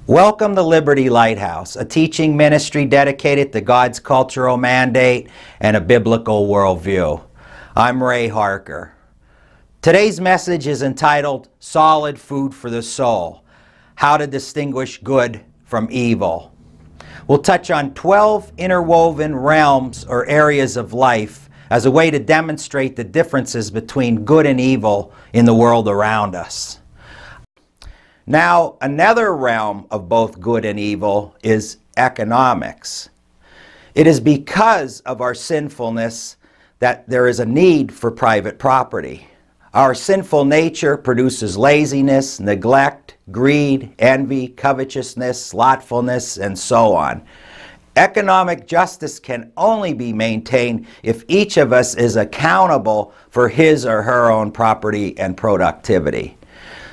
Welcome to Liberty Lighthouse, a teaching ministry dedicated to God's cultural mandate and a biblical worldview. I'm Ray Harker. Today's message is entitled Solid Food for the Soul, How to Distinguish Good from Evil. We'll touch on 12 interwoven realms or areas of life as a way to demonstrate the differences between good and evil in the world around us. Now, another realm of both good and evil is economics. It is because of our sinfulness that there is a need for private property. Our sinful nature produces laziness, neglect, greed, envy, covetousness, slothfulness, and so on. Economic justice can only be maintained if each of us is accountable for his or her own property and productivity.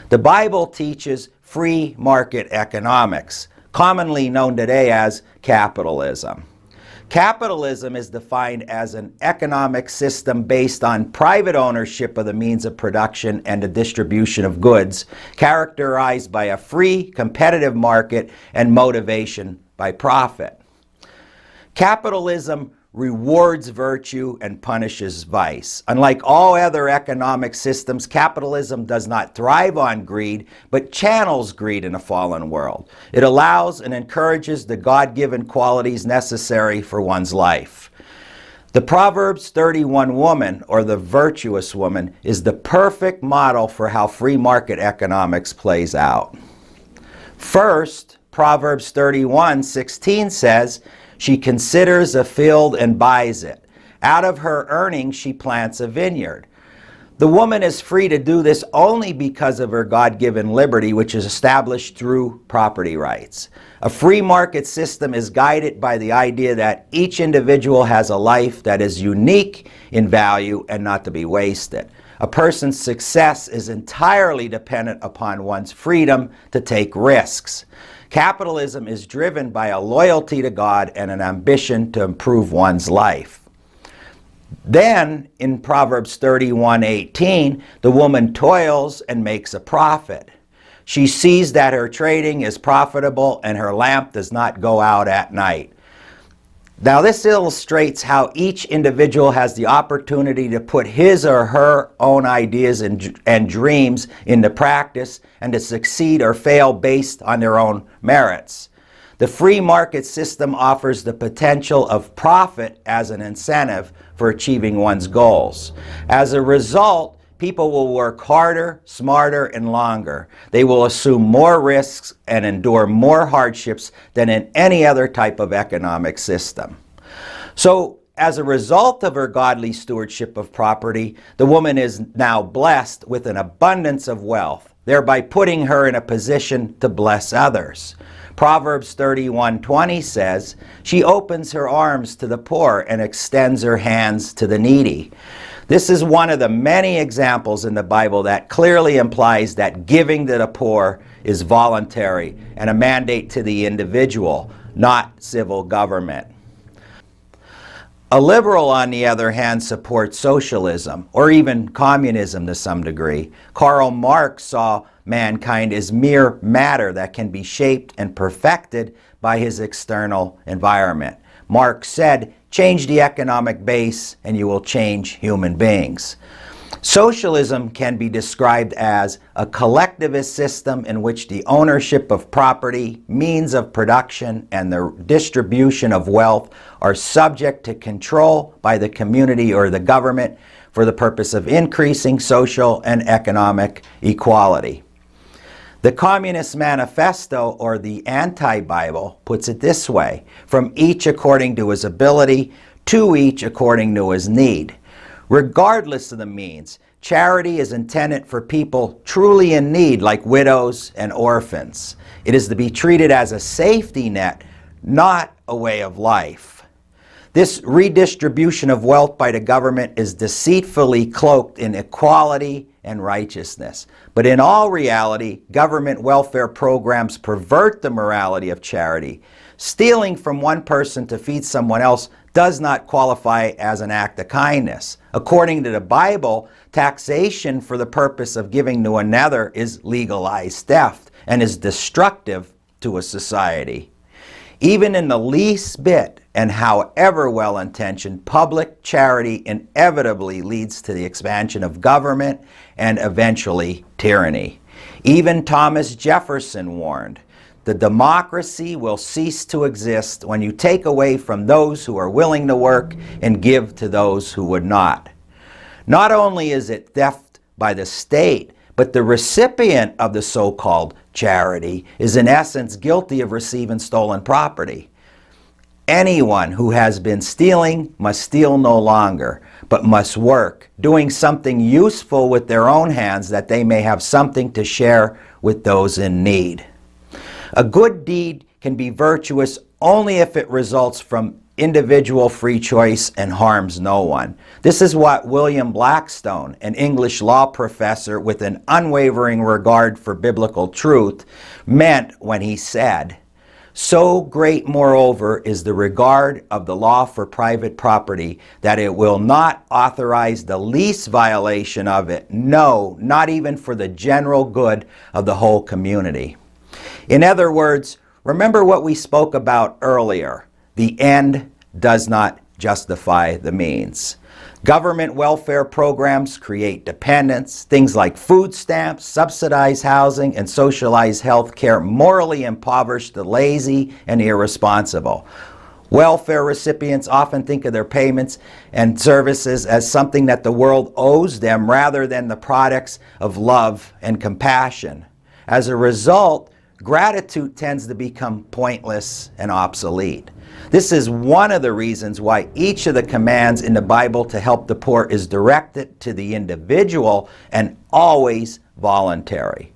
The Bible teaches free market economics, commonly known today as capitalism. Capitalism is defined as an economic system based on private ownership of the means of production and the distribution of goods, characterized by a free, competitive market and motivation by profit. Capitalism rewards virtue and punishes vice. Unlike all other economic systems, capitalism does not thrive on greed, but channels greed in a fallen world. It allows and encourages the God-given qualities necessary for one's life. The Proverbs 31 woman, or the virtuous woman, is the perfect model for how free market economics plays out. First, Proverbs 31:16 says, "She considers a field and buys it. Out of her earnings she plants a vineyard." The woman is free to do this only because of her God-given liberty, which is established through property rights. A free market system is guided by the idea that each individual has a life that is unique in value and not to be wasted. A person's success is entirely dependent upon one's freedom to take risks. Capitalism is driven by a loyalty to God and an ambition to improve one's life. Then, in Proverbs 31:18, the woman toils and makes a profit. She sees that her trading is profitable and her lamp does not go out at night. Now, this illustrates how each individual has the opportunity to put his or her own ideas and dreams into practice and to succeed or fail based on their own merits. The free market system offers the potential of profit as an incentive for achieving one's goals. As a result, people will work harder, smarter, and longer. They will assume more risks and endure more hardships than in any other type of economic system. So, as a result of her godly stewardship of property, the woman is now blessed with an abundance of wealth, thereby putting her in a position to bless others. Proverbs 31:20 says, "She opens her arms to the poor and extends her hands to the needy." This is one of the many examples in the Bible that clearly implies that giving to the poor is voluntary and a mandate to the individual, not civil government. A liberal, on the other hand, supports socialism, or even communism to some degree. Karl Marx saw mankind as mere matter that can be shaped and perfected by his external environment. Marx said, "Change the economic base and you will change human beings." Socialism can be described as a collectivist system in which the ownership of property, means of production, and the distribution of wealth are subject to control by the community or the government for the purpose of increasing social and economic equality. The Communist Manifesto, or the Anti-Bible, puts it this way: "From each according to his ability, to each according to his need." Regardless of the means, charity is intended for people truly in need, like widows and orphans. It is to be treated as a safety net, not a way of life. This redistribution of wealth by the government is deceitfully cloaked in equality and righteousness. But in all reality, government welfare programs pervert the morality of charity. Stealing from one person to feed someone else does not qualify as an act of kindness. According to the Bible, taxation for the purpose of giving to another is legalized theft and is destructive to a society. Even in the least bit, and however well-intentioned, public charity inevitably leads to the expansion of government and eventually tyranny. Even Thomas Jefferson warned, the democracy will cease to exist when you take away from those who are willing to work and give to those who would not. Not only is it theft by the state, but the recipient of the so-called charity is in essence guilty of receiving stolen property. Anyone who has been stealing must steal no longer, but must work, doing something useful with their own hands that they may have something to share with those in need. A good deed can be virtuous only if it results from individual free choice and harms no one. This is what William Blackstone, an English law professor with an unwavering regard for biblical truth, meant when he said, "So great, moreover, is the regard of the law for private property that it will not authorize the least violation of it, no, not even for the general good of the whole community." In other words, remember what we spoke about earlier. The end does not justify the means. Government welfare programs create dependence. Things like food stamps, subsidized housing, and socialized health care morally impoverish the lazy and irresponsible. Welfare recipients often think of their payments and services as something that the world owes them rather than the products of love and compassion. As a result, gratitude tends to become pointless and obsolete. This is one of the reasons why each of the commands in the Bible to help the poor is directed to the individual and always voluntary.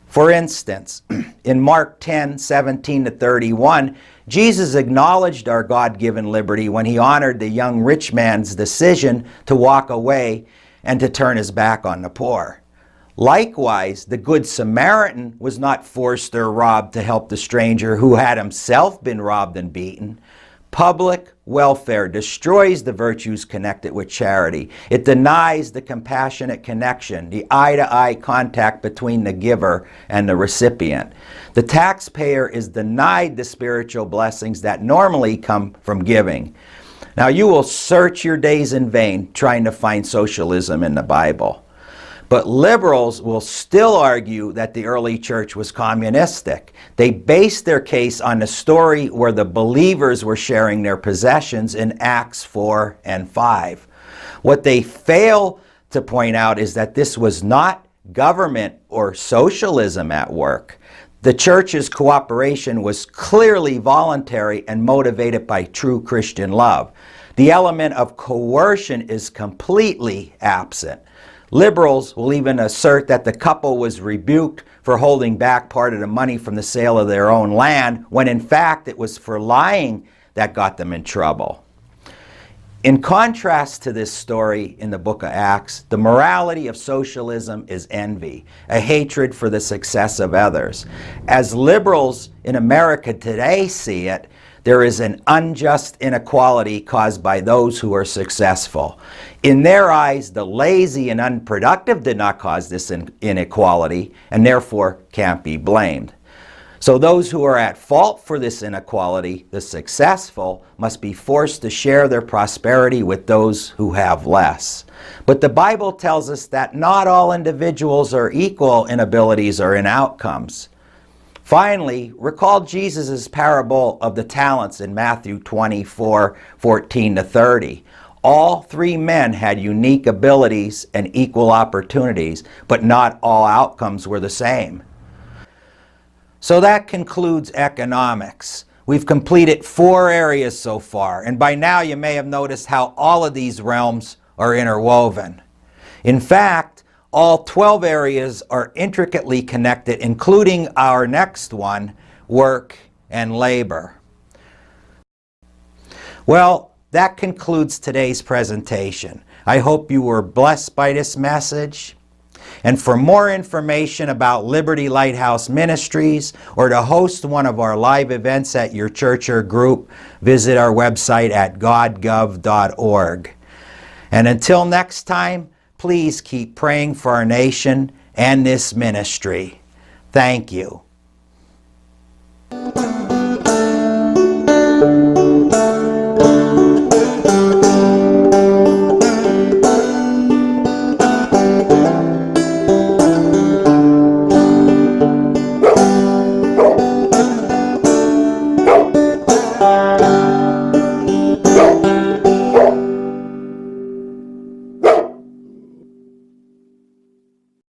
For instance, in Mark 10:17-31, Jesus acknowledged our God-given liberty when he honored the young rich man's decision to walk away and to turn his back on the poor. Likewise, the Good Samaritan was not forced or robbed to help the stranger who had himself been robbed and beaten. Public welfare destroys the virtues connected with charity. It denies the compassionate connection, the eye-to-eye contact between the giver and the recipient. The taxpayer is denied the spiritual blessings that normally come from giving. Now, you will search your days in vain trying to find socialism in the Bible. But liberals will still argue that the early church was communistic. They based their case on the story where the believers were sharing their possessions in Acts 4 and 5. What they fail to point out is that this was not government or socialism at work. The church's cooperation was clearly voluntary and motivated by true Christian love. The element of coercion is completely absent. Liberals will even assert that the couple was rebuked for holding back part of the money from the sale of their own land, when in fact it was for lying that got them in trouble. In contrast to this story in the book of Acts, the morality of socialism is envy, a hatred for the success of others. As liberals in America today see it, there is an unjust inequality caused by those who are successful. In their eyes, the lazy and unproductive did not cause this inequality and therefore can't be blamed. So those who are at fault for this inequality, the successful, must be forced to share their prosperity with those who have less. But the Bible tells us that not all individuals are equal in abilities or in outcomes. Finally, recall Jesus' parable of the talents in Matthew 24:14-30. All three men had unique abilities and equal opportunities, but not all outcomes were the same. So that concludes economics. We've completed 4 areas so far, and by now you may have noticed how all of these realms are interwoven. In fact, all 12 areas are intricately connected, including our next one, work and labor. Well, that concludes today's presentation. I hope you were blessed by this message. And for more information about Liberty Lighthouse Ministries or to host one of our live events at your church or group, visit our website at godgov.org. And until next time, please keep praying for our nation and this ministry. Thank you. you.